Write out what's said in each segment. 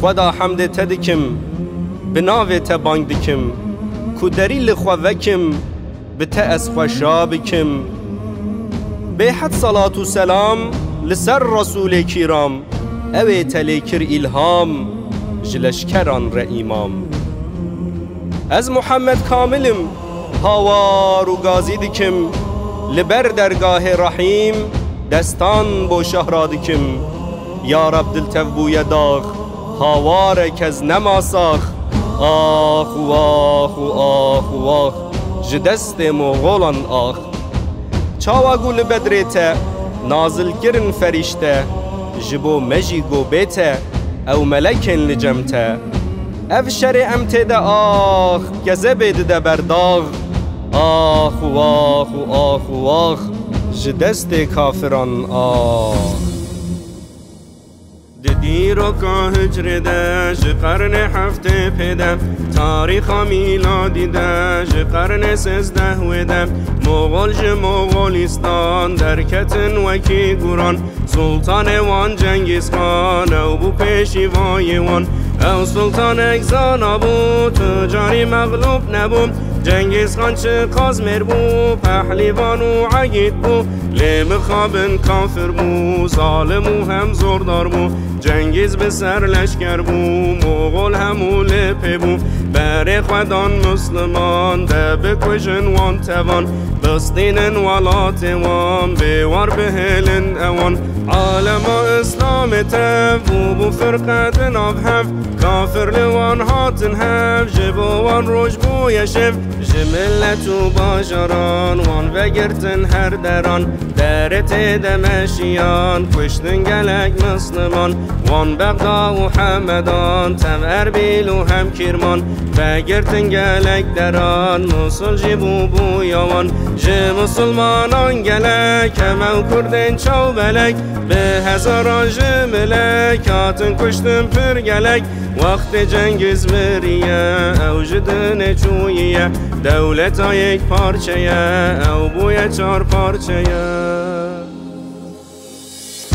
خدا حمد تدکم بناو تبانگ دکم کودری لخوکم به تأس خوشابکم به حد صلاة و سلام لسر رسول کرام اوی تلیکر الهام جلشکران را امام از محمد کاملم هاوار و گازی دکم لبر درگاه رحیم دستان بو شهرا دکم یا رب دلتف بوی داغ هاوار کز نماساخ آخ و آخ و آخ و آخ جدست مغولان آخ چاوا گول بدریتا نازل کرن فرشته جبو مجی گو بیتا او ملکن لجمتا اف شر امت دا آخ گزبید دا برداغ آخ و آخ و آخ و آخ جدست کافران آخ دیر و که هجر ده قرن هفته پیده تاریخ میلادی ده قرن 13 وده مغول مغولستان درکتن وکی گوران سلطان وان جنگیز خان او بو پیشوای وان او سلطان اگزان ابو تجاری مغلوب نبو جنگیز خان چه قازمر بو پهلیوان و عگید بو لیم خوابن کافر بو ظالم و هم زوردار بو جنگیز به سر لشکر بو مغول همو لپه بو بر خودان مسلمان ده بکوشن وان توان بستینن ولات وان بیوار بهلن اوان عالم اسلام تبو بو فرقت ناف هف کافر لوان هاتن هف جبوان روش بو یشف جملت و باجران وان وگرتن هر دران درت دمشیان کشتن گلک مسلمان وان بغدا و حمدان تم اربیل و هم کرمان وگرتن گلک دران مسل جبو بو یوان جه مسلمانان گلک همو کردن چاو بلک به هزاران جملک هاتن کشتن پر گلک وقت جنگیز مریه او جدن چویه دولت ها یک پارچه او بوی 4 پارچه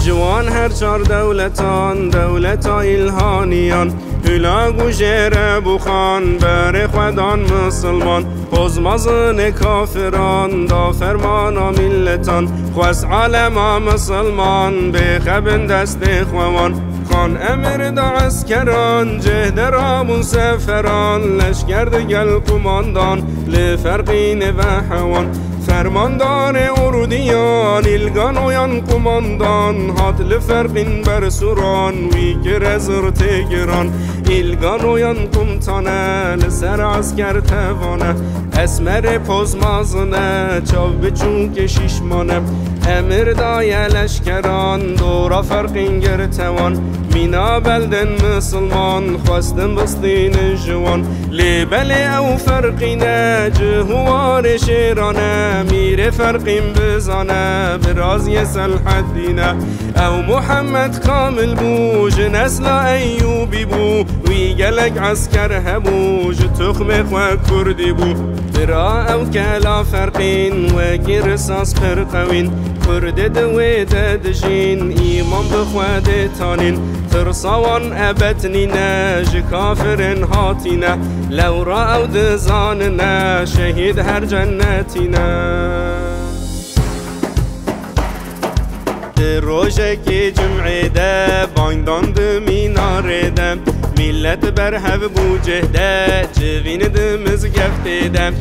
جوان هر 4 دولتان دولت ها الهانیان هلاگ و جره بخان بر خودان مسلمان پزمازن کافران دا فرمان ملتان خواست عالم مسلمان بخبن دست خوان خان امر دا عسکران جهد را مسافران لشکر دگل قماندان لفرقین و حوان فرماندار ارودیان ایلگانویان قماندان هات لفرقین بر سوران ویگر ازر تگران ایلگانویان قمتانه لسر عسکر توانه اسمر پزمازنه چاو بچون که شیشمانه امر دای لشکران دورا فرقین گرتوان مینا بلدن مسلمان خواستن بستین جوان لیبل او فرقینه جهوار شیرانه میره فرقین بزانه برازی سلحت دینه او محمد کامل بو جنسل ایوبی بو وی گلک عسکر هبو جتخم خواه کردی بو برا او کلا فرقین و گرساس فرقوین کرد دوی دجین ایمان بخواد تانین ترسوان ابد نینه جکافرن هاتینه لو را او دزاننه شهید هر جنتینه روژه که جمعه ده باندان ده میناره ده ملت بر هف بوجه ده جوین ده مزگفته ده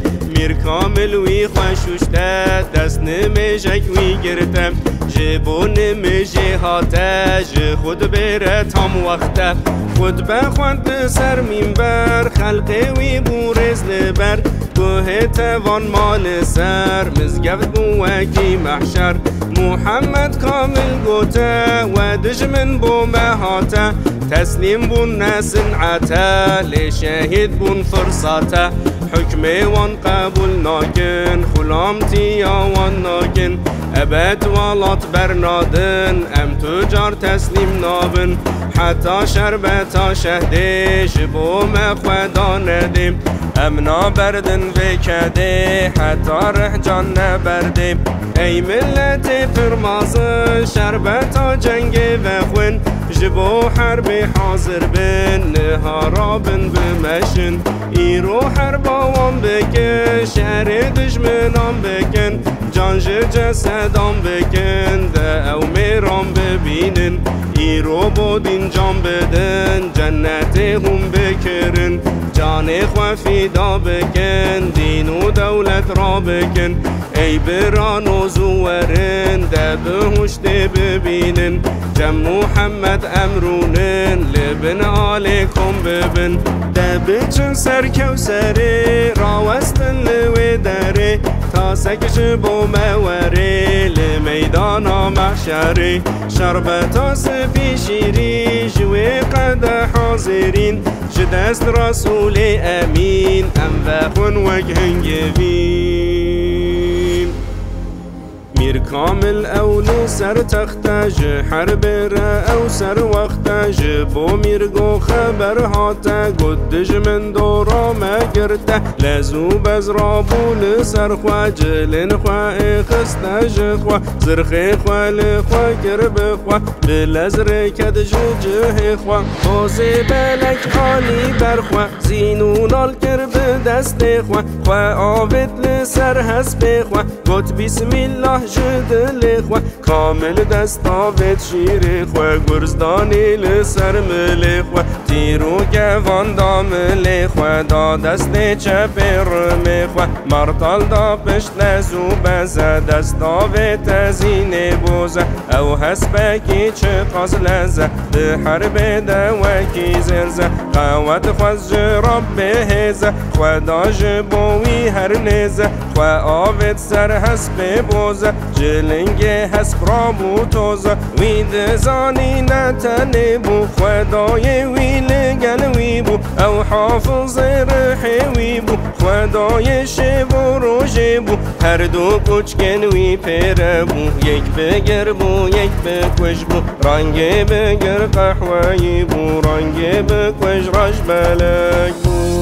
میر کامل وی خوشوشته دست نمیشک وی گرته جبو نمیشه هاته جه خود بره تام وقته خود بخوند سر منبر خلقه وی بورز لبر گوه توان مال سر مزگفت بو وکی محشر محمد کامل گوته و دجمن بو مهاته تسلیم بون نسنعته لشهید بون فرصاته حکم وان قبول ناکن خلامتی وان ناکن ابد والات برنادن ام تجار تسلیم نابن حتی شربتا شهده جبو مخودا ندیم امنا بردن وکده حتی ره جان نبردیم ای ملت پرمازن شربتا جنگ و خون جبو حرب حاضر بن نهارا بن بمشن ایرو حرباوان بکن شهر دشمنان بکن جانج جسدان بکن ده او میران ببینن ایرو بودین جان بدن جنت هم بکرن جان خوا فیدا بکن دین و دولت را بکن ای بران و زورن ده بهشت ببینن جم محمد امرونن لبن آلیکم ببن ده بچن سر کوسره راوستن لوی دره تا سکش بو موره لمیدان محشره شربتا سپی شیری جوی قد حاضرین جدست رسول امین ام وخون وجهن جوین میر کامل اول سر تختج حرب را او سر وقتج بو میرگو خبر هاته گدج من دورا مگرته لزو بزرا بول سر خوا جلن خوا خستج خوا زرخ خوا لخوا کرب خوا بلزر کد جه خوا خوزی بلک حالی برخوا زینونال کرب دست خوا خوا آوید لسر حسب خوا گت بسم الله جدل خوا کامل دستاوت شیر خوا گرزدانی لسر مل خوا تیرو گوان دامل خوا دا دست چپ رم خوا مرتال دا پشت لزو بزه دستاوت زین بوزه او حسبکی چه قاز لزه ده حرب ده وکی زرزه قوت خواز جراب بهزه خوا دا جبوی هر نزه خوا آوت سر حسب بوزه جلنگ حسب را بو توزه وید زانی نتنه بو خدای وی لگل وی بو او حافظ رحوی بو خدای شب و روژه بو هر دو کچکن وی پر بو یک بگر بو یک بکوش بو رنگ بگر قحوی بو رنگ بکوش راش بلک بو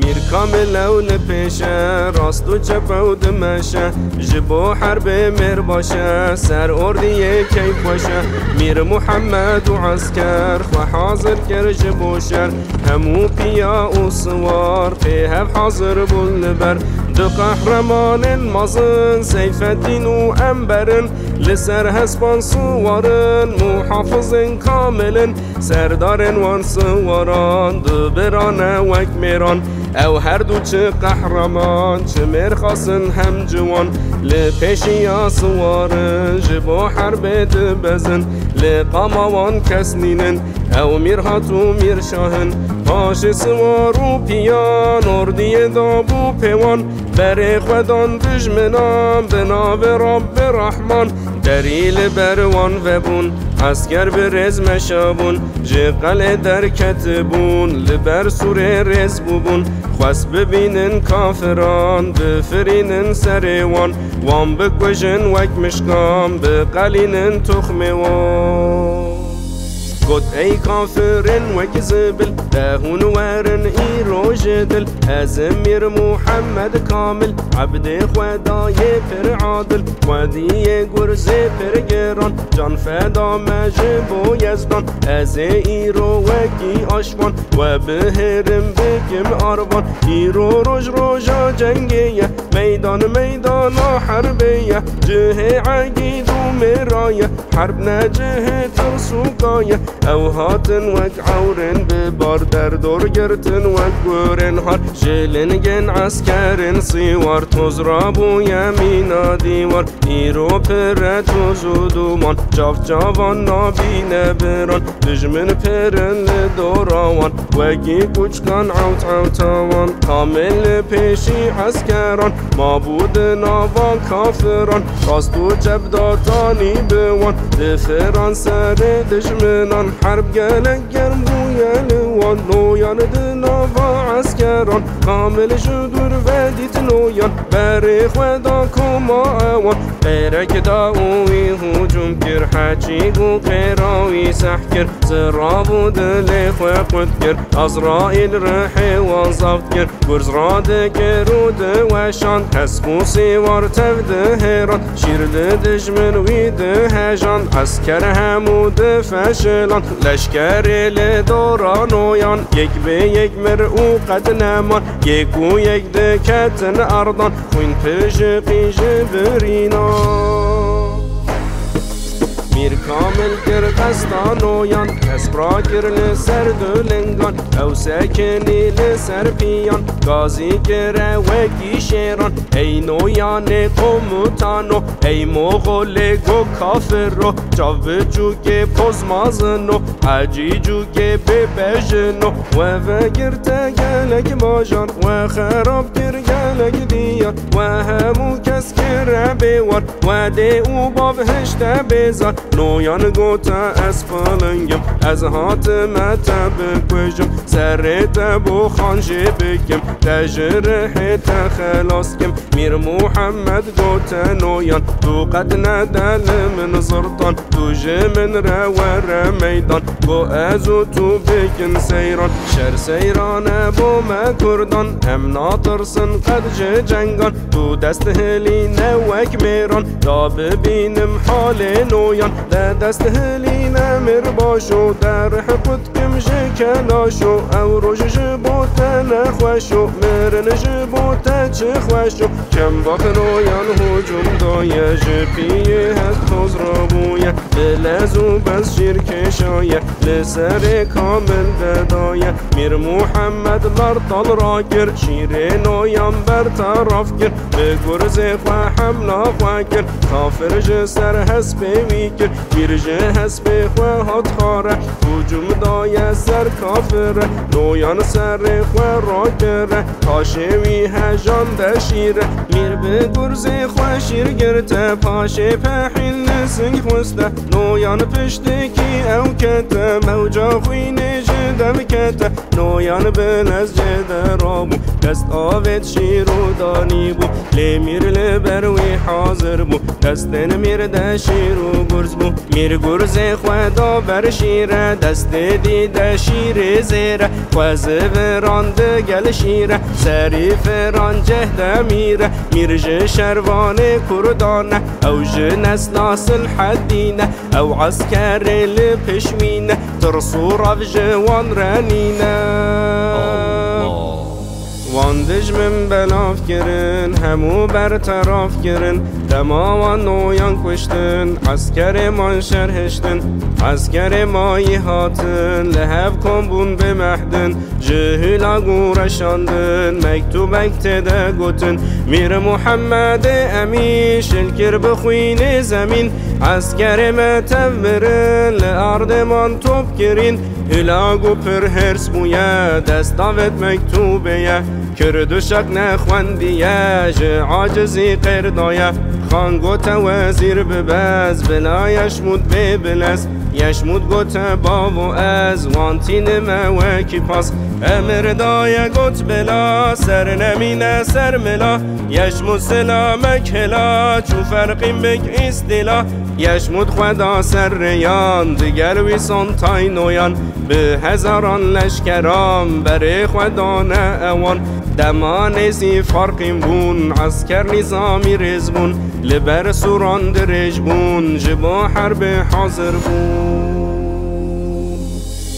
میر کامل اول پیشه راست و چپ و دمشه جبو حرب میر باشه سر اردی کیف باشه میر محمد و عسکر خوا حاضر کر جبو شر همو پیا و سوار پیهف حاضر بول بر دو قهرمان مازن سیف الدین و انبرن لسر حسبان سوارن محافظن کاملن سردارن وان سواران دو برانه وک میران او هر دو چه قهرمان چه مرخصن هم جوان لپیشیا سوارن جبو حرب دبزن لقاموان کس نینن او میرهات و میرشاهن پاش سوار و پیان اردی دابو پیوان بر خودان دجمنان بناو رب رحمان دریل بروان وبون عسکر به رزم شابون جقل در کتبون لبر سور رز بوبون خواست ببینن کافران بفرینن سریوان وان بکوشن وک مشکام بقلینن تخموان گوت ای کافرن وک زبل دهون ورن ای روژ دل از میر محمد کامل عبد خدای پر عادل خودی گرز پر گران جان فدا مجب و یزدان از ای رو وکی آشوان و بهرم بکم آروان ای رو روژ روژا جنگیه میدان میدان حربیه جه عقید و مرایه حرب نجه ترسوکایه او هاتن وک عورن ببار در دور گرتن وک گورن هار جلنگن عسکرن سیوار توز را بو یمینا دیوار ایرو پر توز و دومان جاف جاوان نابینه بران دجمن پرن لدوراوان وگی کچکان عوت عوتاوان کامل پیشی عسکران مابود ناوان کافران راست و جب داتانی بوان دفران سر دجمنان حرب گلک گرم بو یلوان وان نویان دناوا عسکران کامل جدور و دیت نویان بر خدا کما اوان غیرک داوی هجوم کر حچی گو قراوی سحکر زراب و دل خود کر ازرائیل رح و زفت کر گرز را دکر و دوشان حسبوسی وار تفده هران شیر دجمن وی ده هجان عسکر همود فشلان لشکر لدورانویان یک به یک مرعو قد نمان یک و یک دکتن اردان خوین پژ قیژ برینا میر کامل کر قستانویان اسپرا کر لسر دولنگان او سکنی لسر پیان گازی کر وگی شیران ای نویان قومتانو ای مغول گو کافر رو جاو جوگه پزمازنو حجی جوگه ببجنو و وگرت گلک ماجان و خراب کر گلک دیان و همو کس کر بیوار و ده او بابهشت بزار نویان گوتا اسفالنگم از حاتمت بکوشم سرت بو خانجه بکم تجرح تخلاص کم میر محمد گوتا نویان تو قد ندل من زرطان تو من روار میدان گو ازو تو بکن سیران شر سیران بو ما کردان هم ناطرسن قد جنگان تو دست هلی نوک میران تا ببینم حال نویان ده دست هلی نمر باشو در حقود کم جکلاشو او روش جبوت نخوشو مرن جبوت چخوشو کم باق نویان هجوم دایه جپیه هست توز رابویه بلزو بس شیر کشایه لسر کامل بدایه میر محمد لرطال را گر شیر نویان برطرف گر به گرز خواه حملا خواه گر کافر جسر هست بوی گر میرجه هست به خواهات خاره هجوم دایه سر کافره نویان سر خواه را گره پاشوی هجان دشیره میر به گرز خواه شیر گرته پاشه پحیل نسنگ خوسته نویان پشتکی او کته موجا خوینه جدم کته نویان بلز جده رابو دست آوید شیر و دانی بو لی میر لبروی حاضر بو دستن میر ده شیر و گرز بو میر گرز خدا بر شیره دست دیده شیر زیره خوز وران دگل شیره سری فران جهده میره میر جه شروان کردانه او جه نسل اصل حدینه او عسکر لپشمینه ترسو رف جوان رنینه وان دجمن بلاف کرن همو برطرف کرن دما وان نویان کشتن عسکر مان شرهشتن عسکر مایی هاتن لحب کن بون بمحدن جهلا گورشاندن مکتوبک تده گوتن میر محمد امی شلکر بخوین زمین عسکر متورن لارد من توب کرین هلاگو پر هرس بویه دستاوت مکتوبه کردو شک نخوندیه جه عاجزی قردایه خانگو تا وزیر ببز بلا یشمود ببلز یشمود گوت بابو از وانتین موکی پاس امر دایه گوت بلا سر نمینه سر ملا یشمود سلامک هلا چو فرقیم بک استلا یشمود خدا سر ریان دیگر ویسان تای نویان به هزاران لشکران بره خدا نه اوان دمان سی فرقیم بون عسکر نظامی رزبون لبر سوران درج بون جبا حرب حاضر بون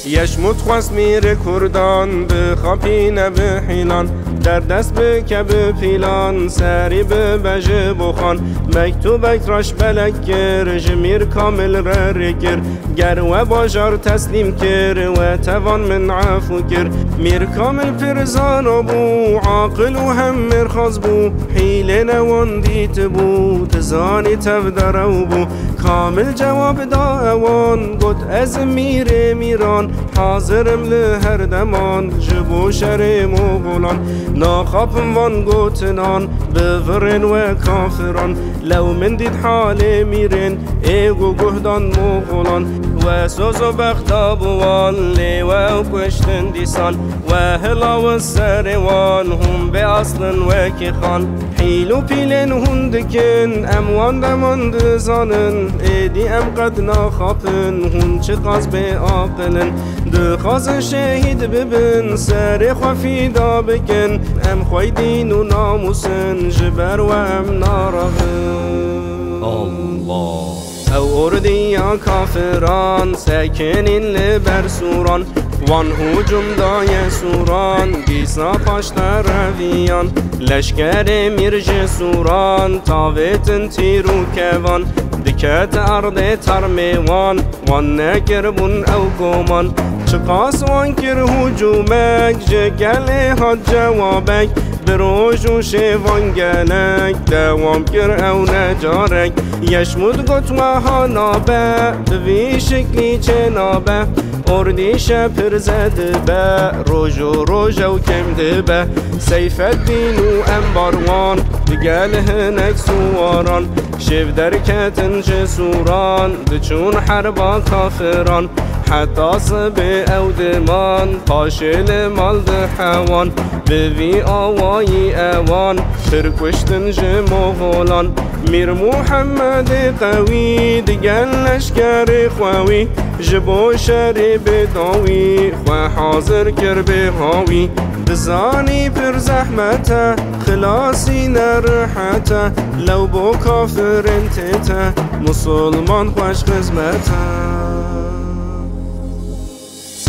یشمود خواست میر کردان به خاپینه به حیلان در دست بکه به پیلان سری به بجه بخان مکتوبک راش بلک گر جمیر کامل را رگر گر و باجار تسلیم کر و توان من عفو کر میر کامل پرزانو بو عاقل و هم مرخاز بو حیل نوان دیت بو تزانی تفدرو بو کامل جواب دا اوان گوت از میر میران حاضرم لهر دمان جبو شر مغولان ناخابم وان گوتنان بفرن و کافران لو من دید حال میرن ایگو گهدان مغولان و سوز و بختابوان لیوه و کشتن دیسان و هلا و سروان هم به اصلن و کی خان حیل و پیلن هندکن اموان دمان دزانن ایدی ام قد ناخاپن هم چه قاز به آقلن دخواز شهید ببن سر خفیدا بکن ام خوی دین و ناموسن جبر و ام ناراغن الله او اردیا کافران سکنین لبر سوران وان هجوم دای سوران بیسا پاشتر رویان لشکر میرج سوران تاویتن تیرو کوان دکت ارد ترمیوان وان نکربون او گومان چقاس وان کر هجومک جگل ها جوابک بروش و شیوان گلک دوام کر او نجارک یشمود گوت و ها نابه دوی شکلی چه نابه اردیش پر زده به روژ و کم به سیفت بینو انباروان دگل هنک سواران شیف درکتن جسوران دچون حربا کافران حتی صبح او دمان پاشل مال حوان بوی آوایی اوان پرکشتن مغولان میر محمد قوی دگل لشکر خواوی جبو شری بداوی خوا حاضر کر به هاوی دزانی پر زحمته خلاصی نرحته لو بو کافر انتته مسلمان خوش خزمته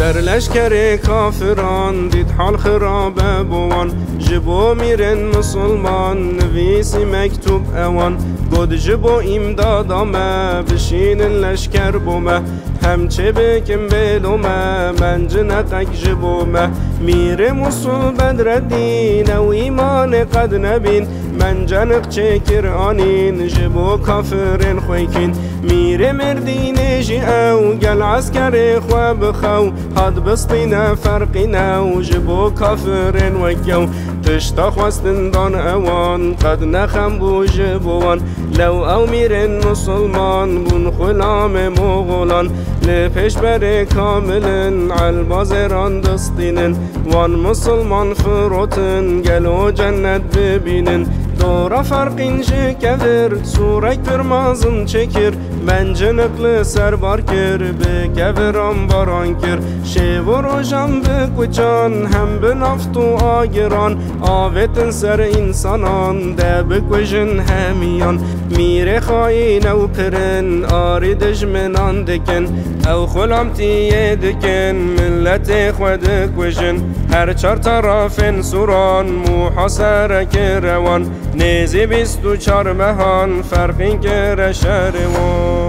سر لشکر کافران دید حال خرابه بوان جبو میرن مسلمان نویسی مکتوب اوان گود جبو امدادامه بشین لشکر بومه همچه بکم بلومه من جنقک جبومه میره مسل بدردین او ایمان قد نبین من جنق چکر آنین جبو کافرین خویکین میره مردین جی او گل عسکر خواه بخو حد بسطین فرقین او جبو کافرین وکیو تشتا خواستن دان اوان قد نخم بو جبوان لو او میرن مسلمان بون خلام مغولان لپش بر کاملن علبازران دستینن وان مسلمان فروتن گلو جنت ببینن دورا فرقین جه کفر سورک پر مازم چکر من جنقل سربار کر به کفرام باران کر شیو و روشم به کچان هم به نفت و آگران آویتن سر انسانان ده بکوشن همیان میره خواهی نو پرن آری دجمنان دکن او خلام تیه دکن ملت خود کشن هر چار طرفن سوران محاصره که روان نیزی 24 مهان فرقین که رشروان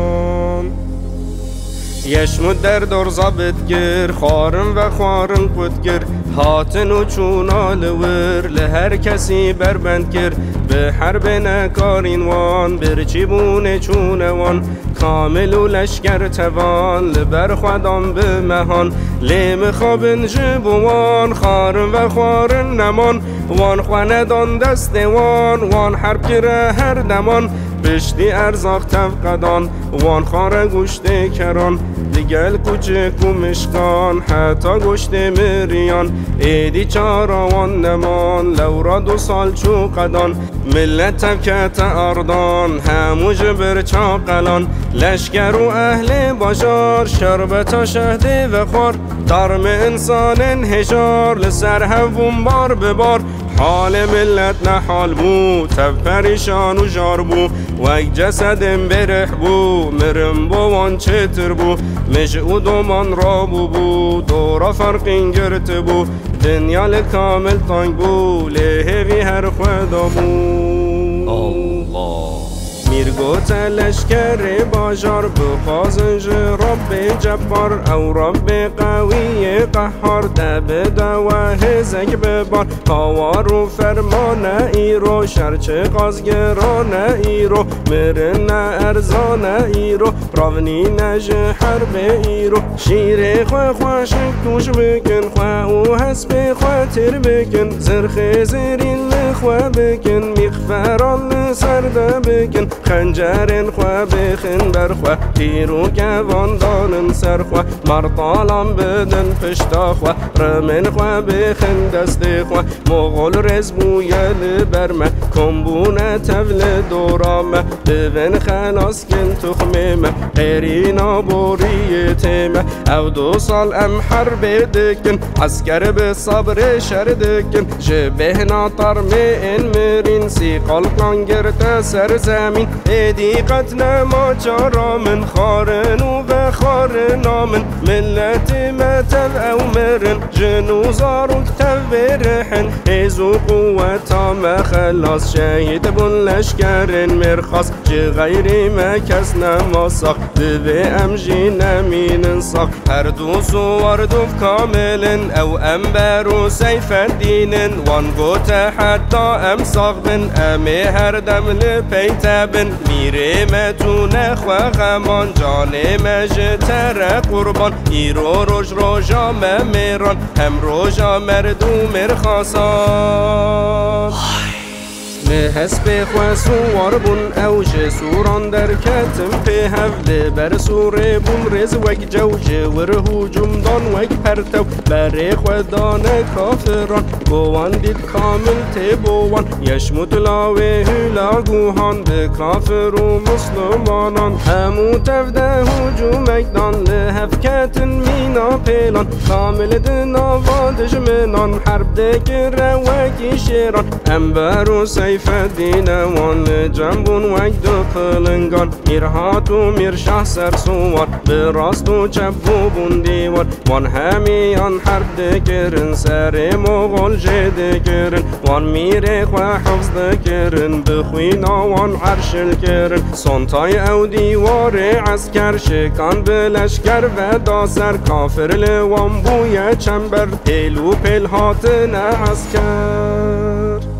یشمود در دور زابط گر خارم و خارم قد گر هاتن و چونال ور لهر کسی بربند گر به حرب نکارین وان برچی بونه چونوان کامل و لشکر توان لبر خودم به مهان لیم خوابن جبوان خارم و خارن نمان وان خواندان دست وان حرب گره هر دمان بشتی ارزاق تفقدان وان خار گوشت کران دیگل کوچک و مشکان حتی گوشت مریان ایدی چاراوان نمان لورا 2 سال چو قدان ملت تبکت اردان همو جبر چاقلان لشکر و اهل باشار شربتا شهده و خار ترم انسان هجار لسر هفون بار ببار حال ملت نحال بو تب پریشان و جار بو و جسدم برح بو مرم بو وان چتر بو مجعود و من را بو دورا فرقین گرت بو دنیا لکامل تانگ بو لهوی هر خدا بو الله میرگوت لشکر باجار بخوازنج رب جبار او رب قوی قهار دب دوه زگ ببار هاوار و فرمان ایرو شرچه قازگران ایرو مرن ارزان ایرو راونی نج حرب ایرو شیر خواه خوشک توش بکن خواه او حسب خواه تر بکن زرخ زیرین خوا بکن میخفران سرده بکن خنجرین خوا بخن برخوا تیرو گواندانن سرخوا مرطالان بدن پشتا خوا رمن خوا بخن دست خوا مغول رزبویل برمه کمبونه تول دورامه دوین خلاص کن تخمه غیرینا بوری تیمه او 2 سال ام حرب دکن عسکر به صبر شردکن جبه ناطر این مرین سی قلقان گرده سر زمین ایدی قتل ما چارا من خارن و خارنامن ملت متل او مرن جنوزار و تورحن ایزو قوتا ما خلاص شهید بون لشکرن مرخص جه غیری ما کس نماساق دوی امجی نمین ساق هر 2 سوار دوف کاملن او انبر و سیف دینن وان گوت حتی ام ساقبن امی هر دم لپیتبن میره متون خواه غمان جانه مجتر قربان ایرو روش روشا ممیران هم روشا مردو مرخصان حسب خوا سوار بون او جسوران در کتم پی هفله بر سوره بون رز وک جو جور هجوم دان وک پرتو بر خودان کافران گوان دید کامل تی بوان یشمت لاوه هلا گوهان به کافر و مسلمانان همو تفده هجوم اکدان لحفکتن مینا پیلان کامل دنا وادش منان حرب دکر وکی شیران انبر و سیف دین وان جنبون وک دو قلنگان میرهات و میرشاه سرسوار به راست و چپ و بوندیوار وان همیان حرب دکرن سر مغول جدکرن وان میره خواه حفظ دکرن بخوینا وان عرشل کرن سنتای او دیوار عسکر شکان به لشکر و داسر کافر لوان بوی چنبر پیلو پیل هاتن عسکر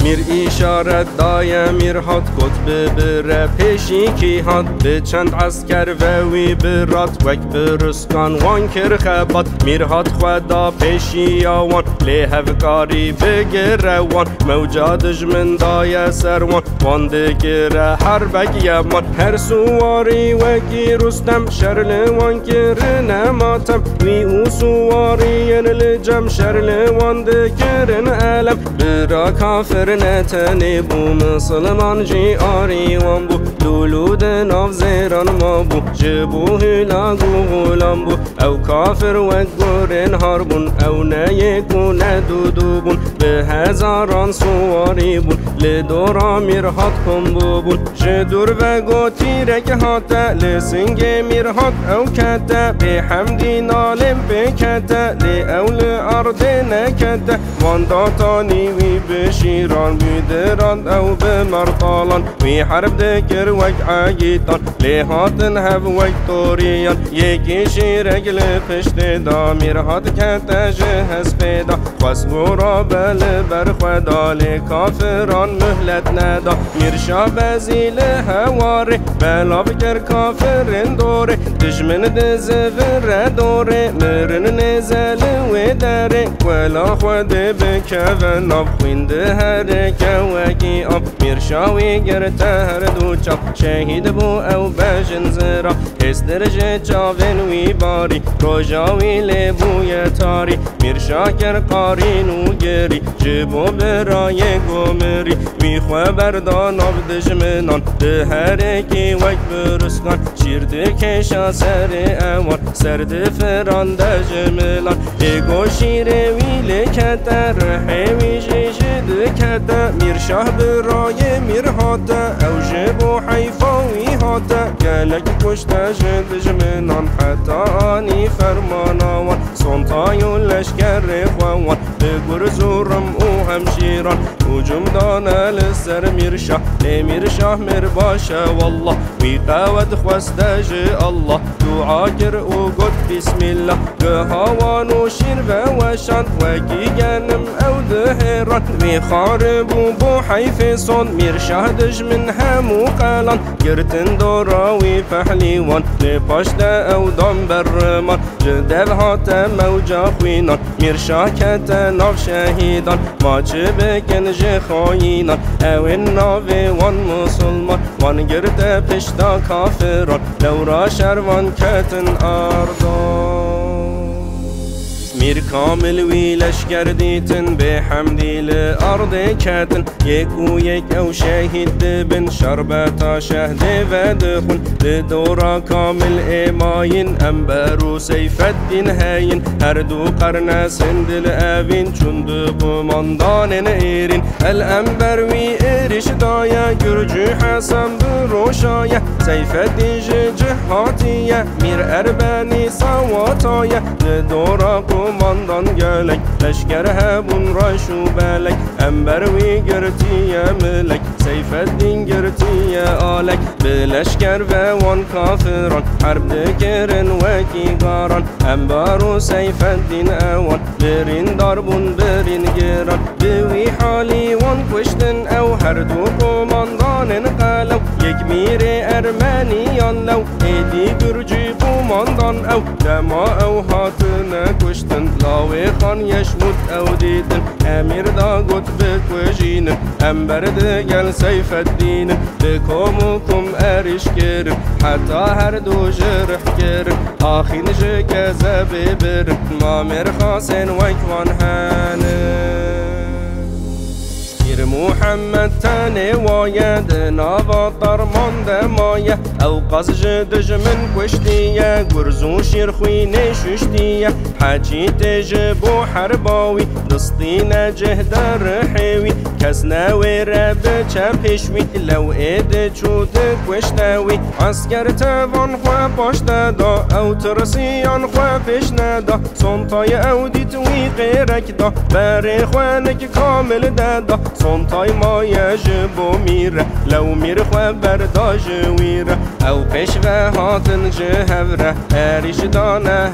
میر اشارت دای میر هات کتب بره پیشی کی هات به چند عسکر وی برات وک برسکان وان کر خبات میر هات خدا پیشی آوان لی هفکاری بگره وان موجادش من دای سروان وان دگره حربک یمان هر سواری وکی رستم شرل وان کرن ماتم وی او سواری لجم شرل وان دگرن علم برا کافر نتنی بو مسلمان جی آری وان بو دولود ناف زیران ما بو جبو هلا گو غلام بو او کافر و گورن هاربون او نیکو ندودو بون به هزاران سواری بون لدورا میرهات کن بو بون جدور و گو تیرک هاته لسنگ میرهات او کته به حمدی نالم بکته لی اول ارد نکته وان داتانی وی بشیران بیدران او به مرطالان وی حرب دکر وک عاگیتان لی هاتن هف وک توریان یکی شیرک لپشت دا میرهات کته جهز پیدا خواست گورا بل بر خدا لی کافران مهلت ندا میرشا بزیل هواره بلا بکر کافرین دوره دشمن دزفر دوره مرن نزل و داره ولا خود بکه ناب خوینده هر کوکی آب میرشاوی گرته هر دو چاپ شهید بو او بجن زرا اس درجه چاون وی باری روژاوی لبوی تاری میرشا کر قارین و گری جبو برای گمری میخواه بردان آب دجمنان ده هر کی وک برسکان شیرده کشا سر اوان سرد فران دجملان ایگو شیر ویل کتر حیوی جد کده میرشاه برای میرهاته او جبو حیفاوی هاته گلک کشته جد جمنان حتی آنی فرماناوان سنتایو لشکر خوان به گرزورم او همشیران هجوم دانه لسر میرشاه لی میرشاه میر باشه والله وی قوت خواسته جه الله دعا کر او گد بسم الله گهاوان و شیر و وشان وکی گنم او دهران وی خاربو بو حیف صن میرشاه دج من همو قلان گرتن دوراوی پهلیوان لی پاشته او دام برمان جدب هات موجا خوینان میرشاه کت ناف شهیدان ماچه بکن جه خاینان او ناوی وان مسلمان وان گرده پشتا کافران لورا شروان کتن اردان میر کامل وی لشکر دیتن به حمدی لارض کتن یک و یک او شهید بن شربتا شهد و دخون دورا کامل ایماین انبر و سیف الدین هاین هر دو قرن سندل اوین چون دو قماندان ایرین الانبر وی ایرش دایا گرجو حسن بروشایا سیف الدین جهاتیه میر اربانی سواتایا دورا قماندان گلک لشکر هبون راشو بلک انبر وی گرتیه ملک سیف الدین گرتیه آلک به لشکر و وان کافران حرب دکرن وکی گاران انبر و سیف الدین اوان برین داربون برین گران بوی حالی وان کشتن او هر دو قماندان قلو یک میر ارمنیان لو ایدی گرجی قماندان او دما او هاتن کشتن لاوی خان یشمود او دیدن امیر دا گوت بکوژینن انبر دگل سیف الدین بکم و کم ارش گرن حتی هر دو جرح گرن آخین جگزه ببرن مامر خاسن وکوان هنه محمد تاني وايد نافا طرمان دمايا او قز جدج من كشتيا قرزو شير خويني ششتيا حاجي تجبو حرباوي دستينا جهد رحيوي كسنا ويرب چپشوي لو ايد چود كشتاوي عسكر تفان خوا باش دا او ترسيان خوا پیش ندا سنطاي او ديتوي غيرك دا بري خوانك كامل دادا سنطاي ما يجبو ميره لو مير خوا برداج ويره او پیش و هاتن جهوره اريش دانه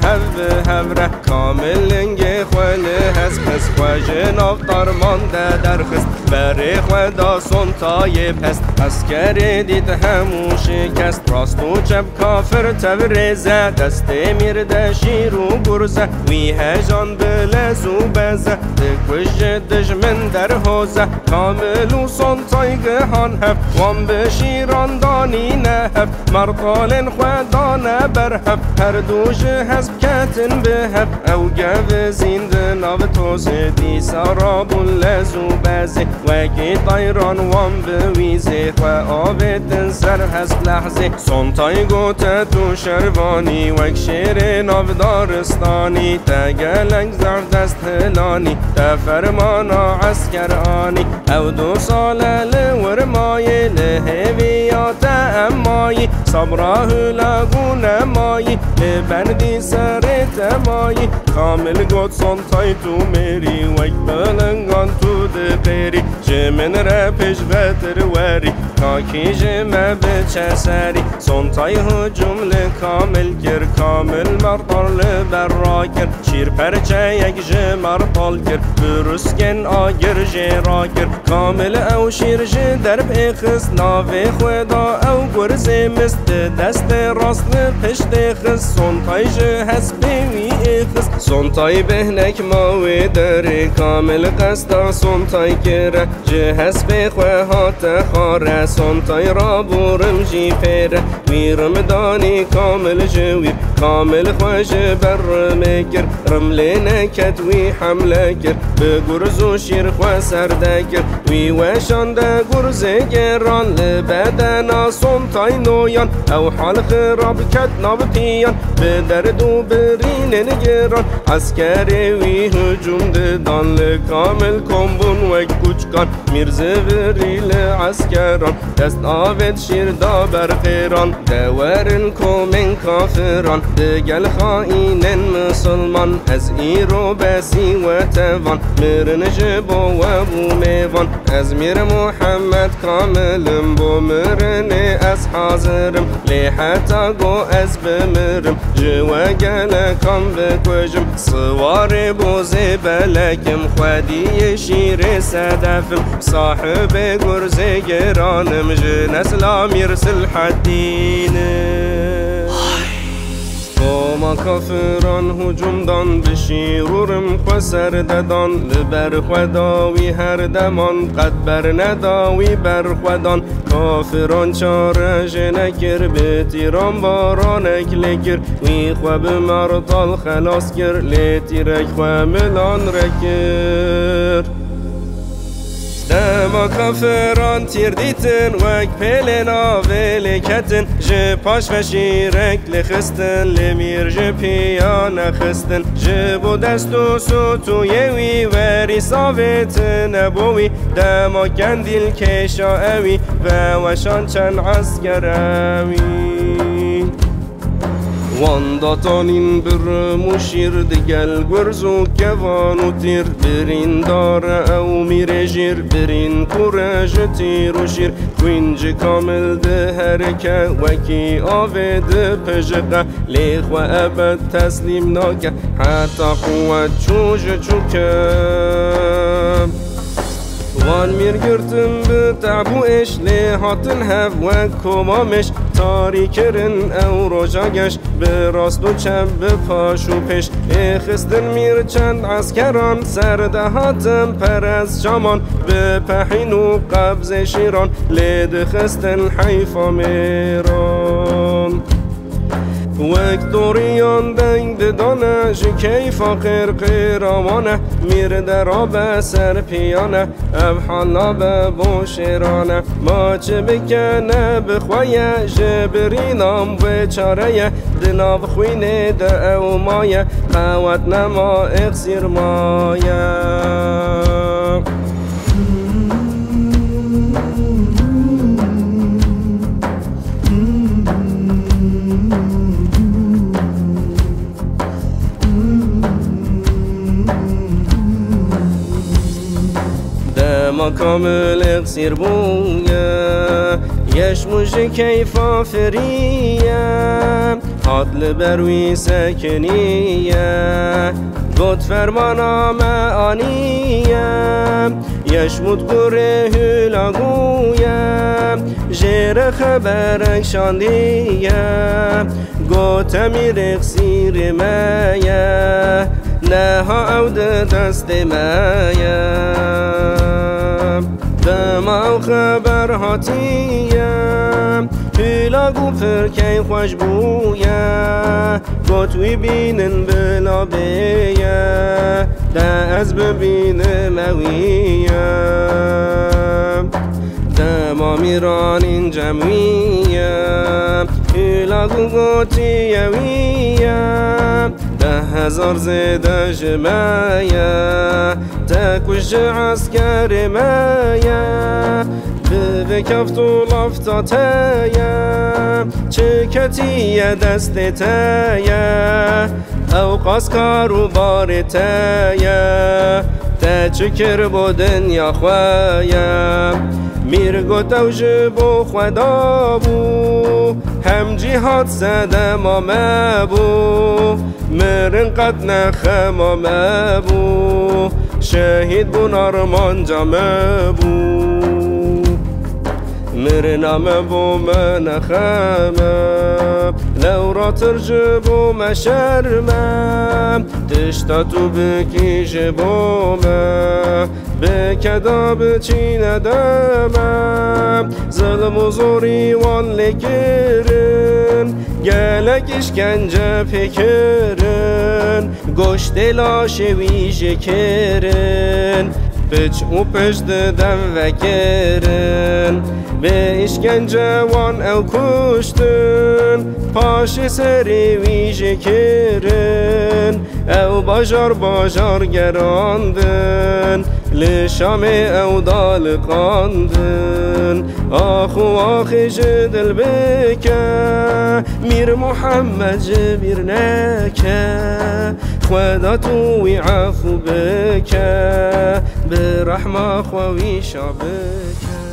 هوره كامل لنگه خوله هست پس خوا جناف طرمان درخست بري خوا دا سنطاي پست اسکر دید همو شکست راست و چپ کافر تورزه دست میر ده شیر و گرزه وی هجان بلزو بزه دکوش جدش من در حوزه کامل و سنطای گهان هف وان به شیران دانی نه هف مرطال خودانه بر هف هر دو جهزب کتن به هف او گو زینده ناو توزه دی سراب لزو بزه وکی طیران وان به ویزه و آبتن سر هست لحظه سنطای گوته تو شروانی وک شیر ناو دارستانی تگلنگ زردست هلانی تفرمانا عسکرانی او دو ساله لورمایی لهویات امایی صبراه لگون مایی لبندی سر تمایی کامل گوت سنطای تو میری وک بلنگان تو دقیری جمن رپش وتر وری کاکی جمع بچه سری سنطای هجوم لکامل گر کامل مرطال لبرا گر شیر پرچه یک جمرطال گر برسکن آگر جرا گر کامل او شیر درب اخس ناوی خدا او گرز مست دست راست پشت خس سنطای جهز بیوی اخس سنطای بهنک ماوی داره کامل قصدا سنطای گره جهز بخواه هات خاره سنطای را بورم جی پیره ویرم دانی کامل جویر کامل خوش بر مکر رمله نکت وی حمله گر به گرز و شیر خواه سرده گر وی وشانده گرز گران لبدنا سنطای نویان او حال خراب کت ناو پیان به درد و برین نگران عسکر وی هجوم ددان لکامل کمبون وک کوچکان میرزه وریل عسکران دست آوید شیر دا برخیران دورن کومن کافران دگل خائنن مسلمان از ایرو بسی و توان مرن جبو و بو میوان از میر محمد کاملم بو مرن از حاضرم لیحتا گو از بمرم جوا گلکم بکوجم سوار بوزی بلکم خودی شیر صدفم صاحب گرز گرانم جنس لا میرسل حدینه ما کافران هجوم دان بشیرورم خو سرددان لبر خداوی هر دمان قد بر نداوی بر خودان کافران چارج نکر به تیران بارانک لکر وی خو به مرطال خلاص کر لیتیرک خو ملان رکر دما کافران تیر دیتن وک پیل ناویل کتن جه پاش و شیرک لخستن لمیر جه پیا نخستن جه بو دستو سوتو یوی وری ساویتن ابوی دما کندیل کشا اوی و وشان چند عسکر اوی وانداتانین بر مشیر دگل گرز و کوان و تیر برین دار او میره جیر برین کورج تیر و شیر خوینج کامل ده هرکه وکی آوه ده پجقه لیخ و ابد تسلیم ناکه حتی قوت چوج چوکه وان میر گرتم به تعبوش لی هاتن هف و کمامش تاری کرن او رجاگش به راست و چپ به پاش و پیش اخستن میر چند عسکران سرده هاتم پر از شامان به پهین و قبض شیران لی دخستن حیفا میران وک دوریان دنگ ددانه جی کیفا قرقرامانه میر درابه سر پیانه اب حالا به بوشیرانه ما چه بکنه بخوایه جبرینام و چاره دنا بخوینه ده او مایه قوت نما اقصیر مایه ما کامل اقصیر بویه یش مجه کیفا فریه حاطل بروی سکنیه گوت فرمانام آنیه یش مدقوره هلاگویه جیر خبرک شاندیه گوت امیر اقصیر مایه نه ها او دست مایه دما خبر هاتیم هلاگو فرکی خوش بویه گوتوی بینن بلا بیه ده از ببینم اویه دما میران این جمعیه هلاگو گوتی اویه 10,000 زیده جمعیه تکوش عسکر مایه به کفت و لفتاتیه چه کتیه دست تیه او قاسکار و بار تیه تا چکر با دنیا خواهیه میر گوتو جبو خدا بو هم جهاد سدم آمبو مرن قد نخم آمبو شهید بو نارمان جامبو مرنام بو منخمم لو را ترجبو مشرمم تشتاتو بکی جبومم بکدا بچی ندمم ظلم و زوری وان لکرن گلک اشکنجه فکرن گشت لاش ویژه کرن بچ او پشت دم وکرن به اشکنجه وان او کشتن پاش سری ویژه کرن او باجار گراندن لشام او دال قاندن آخو آخی جدل بکه میر محمد جبیر نکه خدا توی عفو بکه به رحمه خواهی شابکه